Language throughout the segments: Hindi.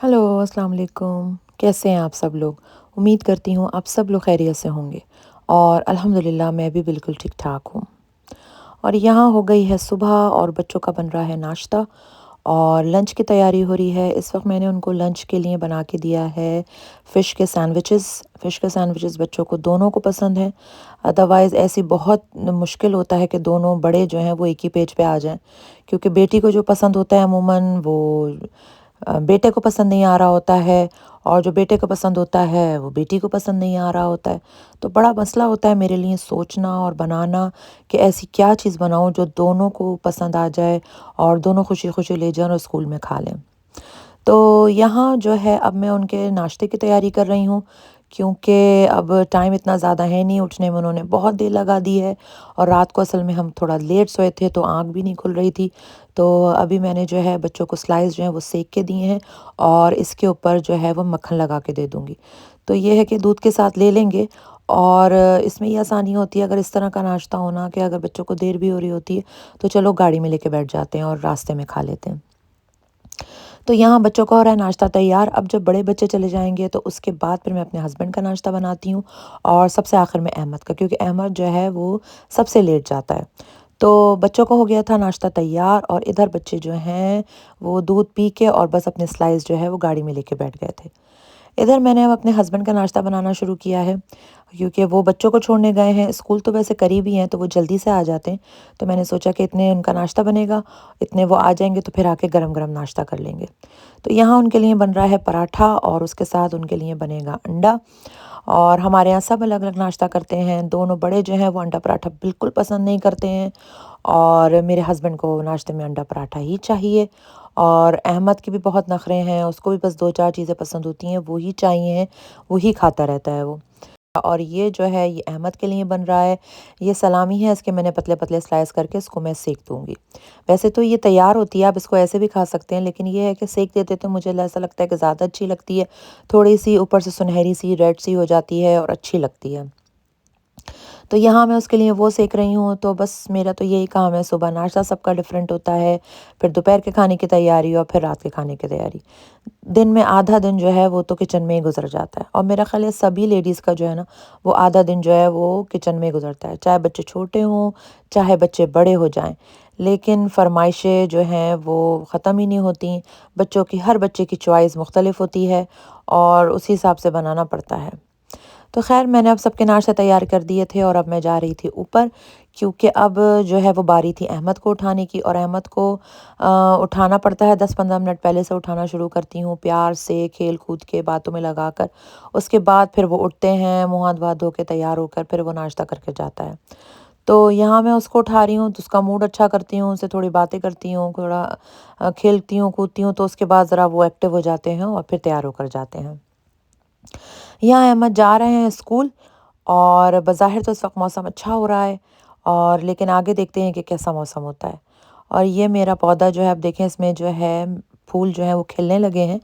हेलो, अस्सलाम वालेकुम। कैसे हैं आप सब लोग? उम्मीद करती हूँ आप सब लोग खैरियत से होंगे और अल्हम्दुलिल्लाह मैं भी बिल्कुल ठीक-ठाक हूँ। और यहाँ हो गई है सुबह और बच्चों का बन रहा है नाश्ता और लंच की तैयारी हो रही है। इस वक़्त मैंने उनको लंच के लिए बना के दिया है फ़िश के सैंडविचेस। फ़िश के सैंडविचेस बच्चों को दोनों को पसंद है। अदरवाइज़ ऐसी बहुत मुश्किल होता है कि दोनों बड़े जो हैं वो एक ही पेज पे आ जाएँ। क्योंकि बेटी को जो पसंद होता है अमूमन वो बेटे को पसंद नहीं आ रहा होता है और जो बेटे को पसंद होता है वो बेटी को पसंद नहीं आ रहा होता है। तो बड़ा मसला होता है मेरे लिए सोचना और बनाना कि ऐसी क्या चीज़ बनाऊँ जो दोनों को पसंद आ जाए और दोनों खुशी-खुशी ले जाएँ और स्कूल में खा लें। तो यहाँ जो है अब मैं उनके नाश्ते की तैयारी कर रही हूँ क्योंकि अब टाइम इतना ज़्यादा है नहीं, उठने में उन्होंने बहुत देर लगा दी है और रात को असल में हम थोड़ा लेट सोए थे तो आँख भी नहीं खुल रही थी। तो अभी मैंने जो है बच्चों को स्लाइस जो है वो सेक के दिए हैं और इसके ऊपर जो है वो मक्खन लगा के दे दूँगी। तो ये है कि दूध के साथ ले लेंगे और इसमें ये आसानी होती है अगर इस तरह का नाश्ता होना कि अगर बच्चों को देर भी हो रही होती है तो चलो गाड़ी में लेके बैठ जाते हैं और रास्ते में खा लेते हैं। तो यहाँ बच्चों का हो रहा है नाश्ता तैयार। अब जब बड़े बच्चे चले जाएँगे तो उसके बाद फिर मैं अपने हस्बैंड का नाश्ता बनाती हूँ और सबसे आखिर में अहमद का, क्योंकि अहमद जो है वो सबसे लेट जाता है। तो बच्चों का हो गया था नाश्ता तैयार और इधर बच्चे जो हैं वो दूध पी के और बस अपने स्लाइस जो है वो गाड़ी में लेके बैठ गए थे। इधर मैंने अब अपने हस्बैंड का नाश्ता बनाना शुरू किया है क्योंकि वो बच्चों को छोड़ने गए हैं। स्कूल तो वैसे करीब ही हैं तो वो जल्दी से आ जाते हैं। तो मैंने सोचा कि इतने उनका नाश्ता बनेगा, इतने वो आ जाएँगे तो फिर आके गरम-गरम नाश्ता कर लेंगे। तो यहाँ उनके लिए बन रहा है पराठा और उसके साथ उनके लिए बनेगा अंडा। और हमारे यहाँ सब अलग-अलग नाश्ता करते हैं। दोनों बड़े जो हैं वो अंडा पराठा बिल्कुल पसंद नहीं करते हैं और मेरे हस्बैंड को नाश्ते में अंडा पराठा ही चाहिए और अहमद के भी बहुत नखरे हैं, उसको भी बस 2-4 चीज़ें पसंद होती हैं, वो ही चाहिए, वो ही खाता रहता है वो। और ये जो है ये अहमद के लिए बन रहा है, ये सलामी है, इसके मैंने पतले-पतले स्लाइस करके इसको मैं सेक दूँगी। वैसे तो ये तैयार होती है, आप इसको ऐसे भी खा सकते हैं, लेकिन ये है कि सेक देते तो मुझे ऐसा लगता है कि ज़्यादा अच्छी लगती है, थोड़ी-सी ऊपर से सुनहरी-सी, रेड-सी हो जाती है और अच्छी लगती है। तो यहाँ मैं उसके लिए वो सेक रही हूँ, तो बस मेरा तो यही काम है, सुबह नाश्ता सबका डिफरेंट होता है, फिर दोपहर के खाने की तैयारी और फिर रात के खाने की तैयारी। दिन में आधा दिन जो है वो तो किचन में ही गुज़र जाता है और मेरा ख़्याल है सभी लेडीज़ का जो है ना, वो आधा दिन जो है वो किचन में गुज़रता है, चाहे बच्चे छोटे हों, चाहे बच्चे बड़े हो जाएँ। लेकिन फ़रमाइशें जो हैं वो ख़त्म ही नहीं होती, बच्चों की हर बच्चे की चॉइस मुख्तलिफ़ होती है और उसी हिसाब से बनाना पड़ता है। तो ख़ैर मैंने अब सबके नाश्ते तैयार कर दिए थे और अब मैं जा रही थी ऊपर क्योंकि अब जो है वो बारी थी अहमद को उठाने की और अहमद को उठाना पड़ता है 10-15 मिनट पहले से उठाना शुरू करती हूँ प्यार से खेल कूद के बातों में लगाकर। उसके बाद फिर वो उठते हैं, मुँह हाथ धो के तैयार होकर फिर वो नाश्ता करके जाता है। तो यहाँ मैं उसको उठा रही हूँ तो उसका मूड अच्छा करती हूँ, उससे थोड़ी बातें करती हूँ, थोड़ा खेलती हूँ कूदती हूँ तो उसके बाद ज़रा वो एक्टिव हो जाते हैं और फिर तैयार होकर जाते हैं। यहाँ अहमद जा रहे हैं स्कूल और बज़ाहिर तो इस वक्त मौसम अच्छा हो रहा है और लेकिन आगे देखते हैं कि कैसा मौसम होता है। और ये मेरा पौधा जो है आप देखें इसमें जो है फूल जो है वो खिलने लगे हैं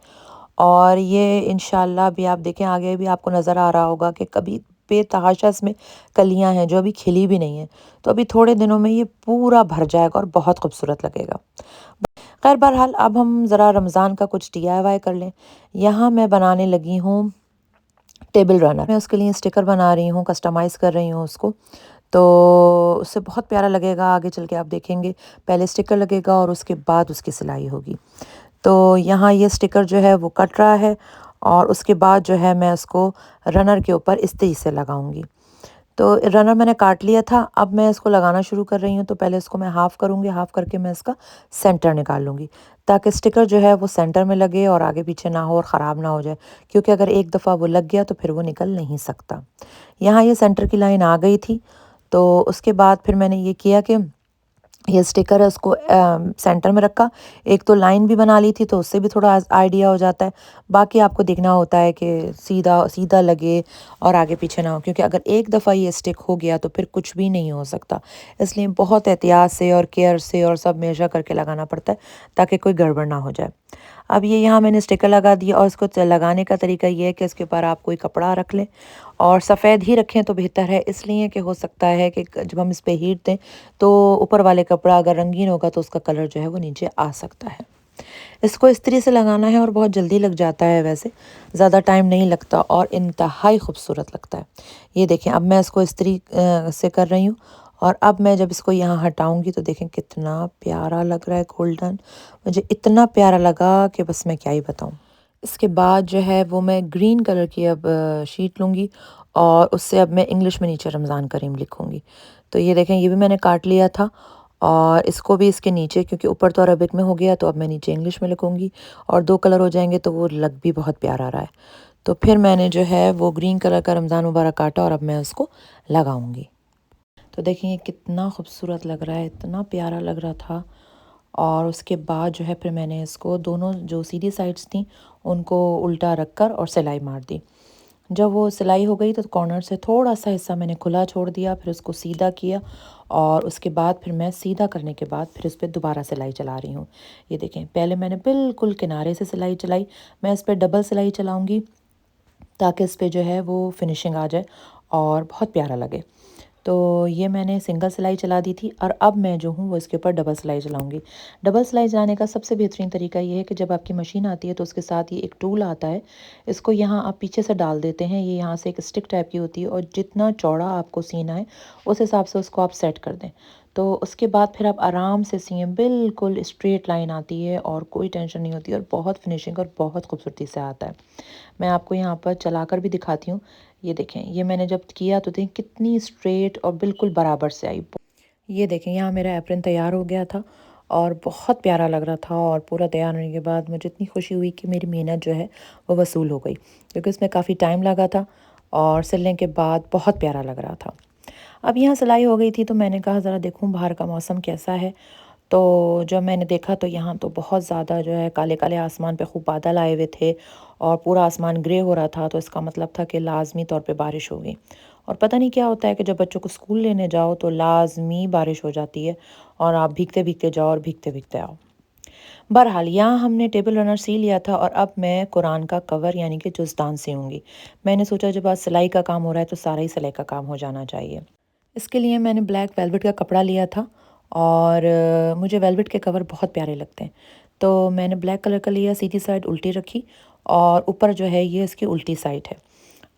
और ये इंशाल्लाह भी आप देखें आगे भी आपको नज़र आ रहा होगा कि कभी बेतहाशा इसमें कलियां हैं जो अभी खिली भी नहीं है। तो अभी थोड़े दिनों में ये पूरा भर जाएगा और बहुत खूबसूरत लगेगा। खैर बहरहाल अब हम ज़रा रमज़ान का कुछ DIY कर लें। यहाँ मैं बनाने लगी हूँ टेबल रनर। मैं उसके लिए स्टिकर बना रही हूँ, कस्टमाइज़ कर रही हूँ उसको। तो उससे बहुत प्यारा लगेगा, आगे चल के आप देखेंगे। पहले स्टिकर लगेगा और उसके बाद उसकी सिलाई होगी। तो यहाँ ये स्टिकर जो है वो कट रहा है और उसके बाद जो है मैं उसको रनर के ऊपर इस तरीके से लगाऊंगी। तो रनर मैंने काट लिया था, अब मैं इसको लगाना शुरू कर रही हूँ। तो पहले इसको मैं हाफ़ करूँगी, हाफ़ करके मैं इसका सेंटर निकाल लूँगी ताकि स्टिकर जो है वो सेंटर में लगे और आगे पीछे ना हो और ख़राब ना हो जाए, क्योंकि अगर एक दफ़ा वो लग गया तो फिर वो निकल नहीं सकता। यहाँ ये सेंटर की लाइन आ गई थी, तो उसके बाद फिर मैंने ये किया कि ये स्टिकर है उसको सेंटर में रखा। एक तो लाइन भी बना ली थी तो उससे भी थोड़ा आइडिया हो जाता है। बाकी आपको देखना होता है कि सीधा सीधा लगे और आगे पीछे ना हो, क्योंकि अगर एक दफ़ा ये स्टिक हो गया तो फिर कुछ भी नहीं हो सकता। इसलिए बहुत एहतियात से और केयर से और सब मेजर करके लगाना पड़ता है ताकि कोई गड़बड़ ना हो जाए। अब ये यहाँ मैंने स्टिकर लगा दिया और इसको लगाने का तरीका ये है कि इसके ऊपर आप कोई कपड़ा रख लें और सफ़ेद ही रखें तो बेहतर है, इसलिए कि हो सकता है कि जब हम इस पे हीट दें तो ऊपर वाले कपड़ा अगर रंगीन होगा तो उसका कलर जो है वो नीचे आ सकता है। इसको इस्त्री से लगाना है और बहुत जल्दी लग जाता है, वैसे ज़्यादा टाइम नहीं लगता और इंतहाई खूबसूरत लगता है। ये देखें, अब मैं इसको इस्त्री से कर रही हूँ और अब मैं जब इसको यहाँ हटाऊँगी तो देखें कितना प्यारा लग रहा है गोल्डन। मुझे इतना प्यारा लगा कि बस मैं क्या ही बताऊँ। इसके बाद जो है वो मैं ग्रीन कलर की अब शीट लूँगी और उससे अब मैं इंग्लिश में नीचे रमज़ान करीम लिखूँगी। तो ये देखें, ये भी मैंने काट लिया था और इसको भी इसके नीचे, क्योंकि ऊपर तो अरबिक में हो गया तो अब मैं नीचे इंग्लिश में लिखूँगी और 2 कलर हो जाएँगे तो वो लग भी बहुत प्यारा रहा है। तो फिर मैंने जो है वो ग्रीन कलर का रमज़ान मुबारक काटा और अब मैं उसको लगाऊँगी। तो देखिए ये कितना खूबसूरत लग रहा है, इतना प्यारा लग रहा था। और उसके बाद जो है फिर मैंने इसको दोनों जो सीधी साइड्स थी उनको उल्टा रख कर और सिलाई मार दी। जब वो सिलाई हो गई तो कॉर्नर से थोड़ा सा हिस्सा मैंने खुला छोड़ दिया, फिर उसको सीधा किया और उसके बाद फिर मैं सीधा करने के बाद फिर इस पर दोबारा सिलाई चला रही हूँ। ये देखें, पहले मैंने बिल्कुल किनारे से सिलाई चलाई, मैं इस पर डबल सिलाई चलाऊँगी ताकि इस पे जो है वो फिनिशिंग आ जाए और बहुत प्यारा लगे। तो ये मैंने सिंगल सिलाई चला दी थी और अब मैं जो हूँ वो इसके ऊपर डबल सिलाई चलाऊँगी। डबल सिलाई चलाने का सबसे बेहतरीन तरीका ये है कि जब आपकी मशीन आती है तो उसके साथ ये एक टूल आता है। इसको यहाँ आप पीछे से डाल देते हैं, ये यहाँ से एक स्टिक टाइप की होती है और जितना चौड़ा आपको सीना है उस हिसाब से उसको आप सेट कर दें। तो उसके बाद फिर आप आराम से सिएं, बिल्कुल स्ट्रेट लाइन आती है और कोई टेंशन नहीं होती और बहुत फिनिशिंग और बहुत खूबसूरती से आता है। मैं आपको यहाँ पर चलाकर भी दिखाती हूँ। ये देखें, ये मैंने जब किया तो देखें कितनी स्ट्रेट और बिल्कुल बराबर से आई। ये देखें, यहाँ मेरा एप्रन तैयार हो गया था और बहुत प्यारा लग रहा था और पूरा तैयार होने के बाद मुझे इतनी खुशी हुई कि मेरी मेहनत जो है वो वसूल हो गई, क्योंकि उसमें काफ़ी टाइम लगा था और सिलने के बाद बहुत प्यारा लग रहा था। अब यहाँ सिलाई हो गई थी तो मैंने कहा ज़रा देखूँ बाहर का मौसम कैसा है। तो जब मैंने देखा तो यहाँ तो बहुत ज़्यादा जो है काले काले आसमान पे खूब बादल आए हुए थे और पूरा आसमान ग्रे हो रहा था, तो इसका मतलब था कि लाजमी तौर पे बारिश होगी। और पता नहीं क्या होता है कि जब बच्चों को स्कूल लेने जाओ तो लाजमी बारिश हो जाती है और आप भीगते भीगते जाओ और भीगते भीगते आओ। बहरहाल यहाँ हमने टेबल रनर सी लिया था और अब मैं कुरान का कवर यानी कि जुज़दान सीऊँगी। मैंने सोचा जब आज सिलाई का काम हो रहा है तो सारा ही सिलाई का काम हो जाना चाहिए। इसके लिए मैंने ब्लैक वेलवेट का कपड़ा लिया था और मुझे वेलवेट के कवर बहुत प्यारे लगते हैं। तो मैंने ब्लैक कलर का लिया, सीधी साइड उल्टी रखी और ऊपर जो है ये इसकी उल्टी साइड है।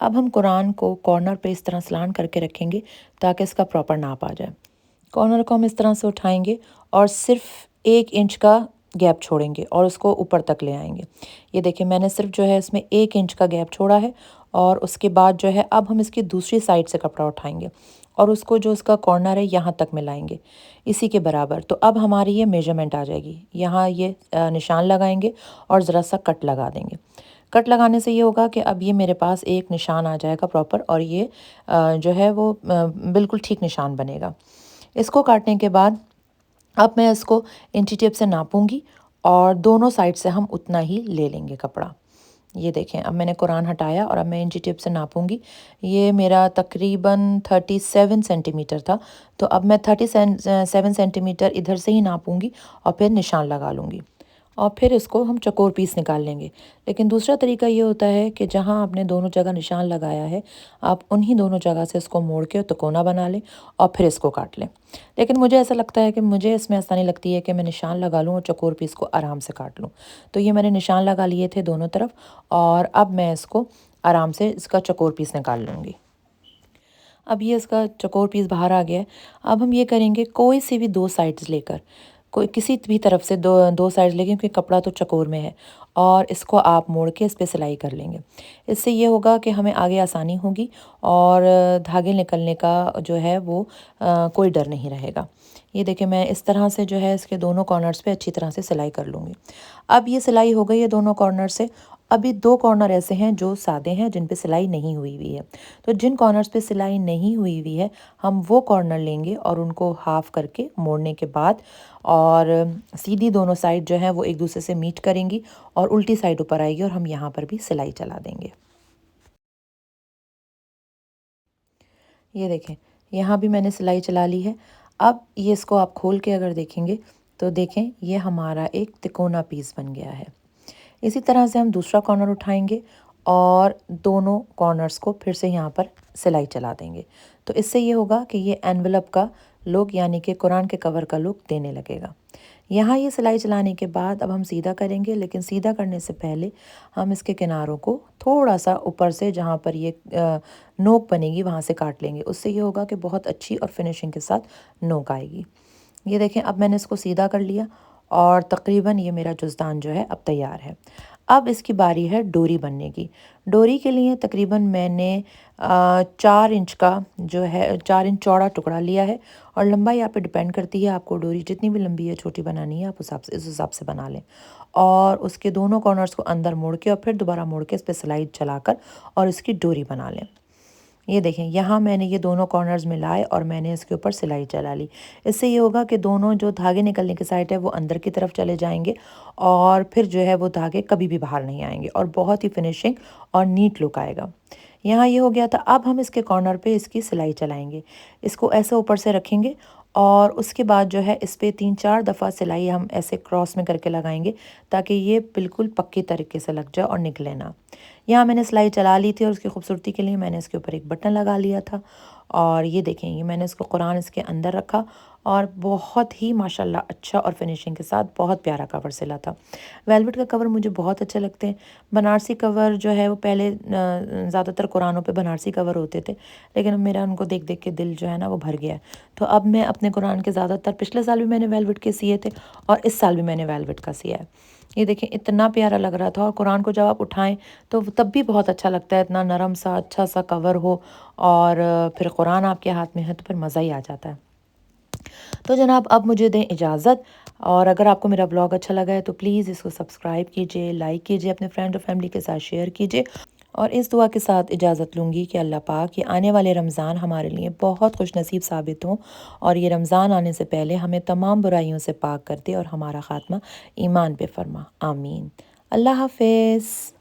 अब हम कुरान को कॉर्नर पे इस तरह सलान करके रखेंगे ताकि इसका प्रॉपर नाप आ जाए। कॉर्नर को हम इस तरह से उठाएंगे और सिर्फ 1 इंच का गैप छोड़ेंगे और उसको ऊपर तक ले आएंगे। ये देखिए, मैंने सिर्फ जो है इसमें 1 इंच का गैप छोड़ा है और उसके बाद जो है अब हम इसकी दूसरी साइड से कपड़ा उठाएंगे और उसको जो उसका कॉर्नर है यहाँ तक मिलाएंगे इसी के बराबर। तो अब हमारी ये मेजरमेंट आ जाएगी। यहाँ ये निशान लगाएंगे और ज़रा सा कट लगा देंगे। कट लगाने से ये होगा कि अब ये मेरे पास एक निशान आ जाएगा प्रॉपर और ये जो है वो बिल्कुल ठीक निशान बनेगा। इसको काटने के बाद अब मैं इसको इंची टेप से नापूंगी और दोनों साइड से हम उतना ही ले लेंगे कपड़ा। ये देखें, अब मैंने कुरान हटाया और अब मैं इंची टेप से नापूंगी। ये मेरा तकरीबन 37 सेंटीमीटर था, तो अब मैं 37 सेंटीमीटर इधर से ही नापूंगी और फिर निशान लगा लूँगी और फिर इसको हम चौकोर पीस निकाल लेंगे। लेकिन दूसरा तरीका ये होता है कि जहाँ आपने दोनों जगह निशान लगाया है, आप उन्हीं दोनों जगह से इसको मोड़ के तिकोना बना लें और फिर इसको काट लें। लेकिन मुझे ऐसा लगता है कि मुझे इसमें आसानी लगती है कि मैं निशान लगा लूँ और चौकोर पीस को आराम से काट लूँ। तो ये मैंने निशान लगा लिए थे दोनों तरफ और अब मैं इसको आराम से इसका चौकोर पीस निकाल लूँगी। अब ये इसका चौकोर पीस बाहर आ गया है। अब हम ये करेंगे, कोई सी भी 2 साइड्स लेकर, कोई किसी भी तरफ से दो दो साइड्स लेंगे क्योंकि कपड़ा तो चौकोर में है और इसको आप मोड़ के इस पे सिलाई कर लेंगे। इससे ये होगा कि हमें आगे आसानी होगी और धागे निकलने का जो है वो कोई डर नहीं रहेगा। ये देखिए, मैं इस तरह से जो है इसके दोनों कॉर्नर्स पे अच्छी तरह से सिलाई कर लूँगी। अब ये सिलाई हो गई है दोनों कॉर्नर से। अभी 2 कॉर्नर ऐसे हैं जो सादे हैं, जिन पे सिलाई नहीं हुई हुई है। तो जिन कॉर्नर्स पे सिलाई नहीं हुई हुई है, हम वो कॉर्नर लेंगे और उनको हाफ करके मोड़ने के बाद और सीधी दोनों साइड जो है वो एक दूसरे से मीट करेंगी और उल्टी साइड ऊपर आएगी और हम यहाँ पर भी सिलाई चला देंगे। ये देखें, यहाँ भी मैंने सिलाई चला ली है। अब ये इसको आप खोल के अगर देखेंगे तो देखें ये हमारा एक तिकोना पीस बन गया है। इसी तरह से हम दूसरा कॉर्नर उठाएंगे और दोनों कॉर्नर्स को फिर से यहाँ पर सिलाई चला देंगे। तो इससे ये होगा कि ये एनवेलप का लुक यानी कि कुरान के कवर का लुक देने लगेगा। यहाँ ये सिलाई चलाने के बाद अब हम सीधा करेंगे, लेकिन सीधा करने से पहले हम इसके किनारों को थोड़ा सा ऊपर से जहाँ पर ये नोक बनेगी वहाँ से काट लेंगे। उससे ये होगा कि बहुत अच्छी और फिनिशिंग के साथ नोक आएगी। ये देखें, अब मैंने इसको सीधा कर लिया और तकरीबन ये मेरा जुज़दान जो है अब तैयार है। अब इसकी बारी है डोरी बनने की। डोरी के लिए तकरीबन मैंने 4 इंच का जो है 4 इंच चौड़ा टुकड़ा लिया है, और लंबाई आप पे डिपेंड करती है, आपको डोरी जितनी भी लंबी या छोटी बनानी है आप उस हिसाब से बना लें। और उसके दोनों कॉर्नर्स को अंदर मोड़ के और फिर दोबारा मोड़ के इस पे सिलाई चलाकर और इसकी डोरी बना लें। ये देखें, यहाँ मैंने ये दोनों कॉर्नर्स मिलाए और मैंने इसके ऊपर सिलाई चला ली। इससे ये होगा कि दोनों जो धागे निकलने की साइड है वो अंदर की तरफ चले जाएंगे, और फिर जो है वो धागे कभी भी बाहर नहीं आएंगे और बहुत ही फिनिशिंग और नीट लुक आएगा। यहाँ ये हो गया था। अब हम इसके कॉर्नर पे इसकी सिलाई चलाएंगे। इसको ऐसे ऊपर से रखेंगे और उसके बाद जो है इस पे 3-4 दफ़ा सिलाई हम ऐसे क्रॉस में करके लगाएंगे, ताकि ये बिल्कुल पक्की तरीके से लग जाए और निकले ना। यहाँ मैंने सिलाई चला ली थी और उसकी खूबसूरती के लिए मैंने इसके ऊपर एक बटन लगा लिया था। और ये देखें, ये मैंने इसको कुरान इसके अंदर रखा और बहुत ही माशाल्लाह अच्छा और फिनिशिंग के साथ बहुत प्यारा कवर सिला था। वेलवेट का कवर मुझे बहुत अच्छे लगते हैं। बनारसी कवर जो है वो पहले ज़्यादातर कुरानों पे बनारसी कवर होते थे, लेकिन अब मेरा उनको देख देख के दिल जो है ना वो भर गया है। तो अब मैं अपने कुरान के ज़्यादातर, पिछले साल भी मैंने वेलवेट के सिए थे और इस साल भी मैंने वेलवेट का सिया है। ये देखें, इतना प्यारा लग रहा था, और कुरान को जब आप उठाएं तो तब भी बहुत अच्छा लगता है, इतना नरम सा अच्छा सा कवर हो और फिर कुरान आपके हाथ में है तो फिर मज़ा ही आ जाता है। तो जनाब, अब मुझे दें इजाज़त। और अगर आपको मेरा ब्लॉग अच्छा लगा है तो प्लीज़ इसको सब्सक्राइब कीजिए, लाइक कीजिए, अपने फ्रेंड और फैमिली के साथ शेयर कीजिए, और इस दुआ के साथ इजाज़त लूँगी कि अल्लाह पाक ये आने वाले रमज़ान हमारे लिए बहुत खुश नसीब साबित हों, और ये रमज़ान आने से पहले हमें तमाम बुराइयों से पाक कर दे और हमारा ख़ात्मा ईमान पे फरमा। आमीन। अल्लाह हाफ़िज़।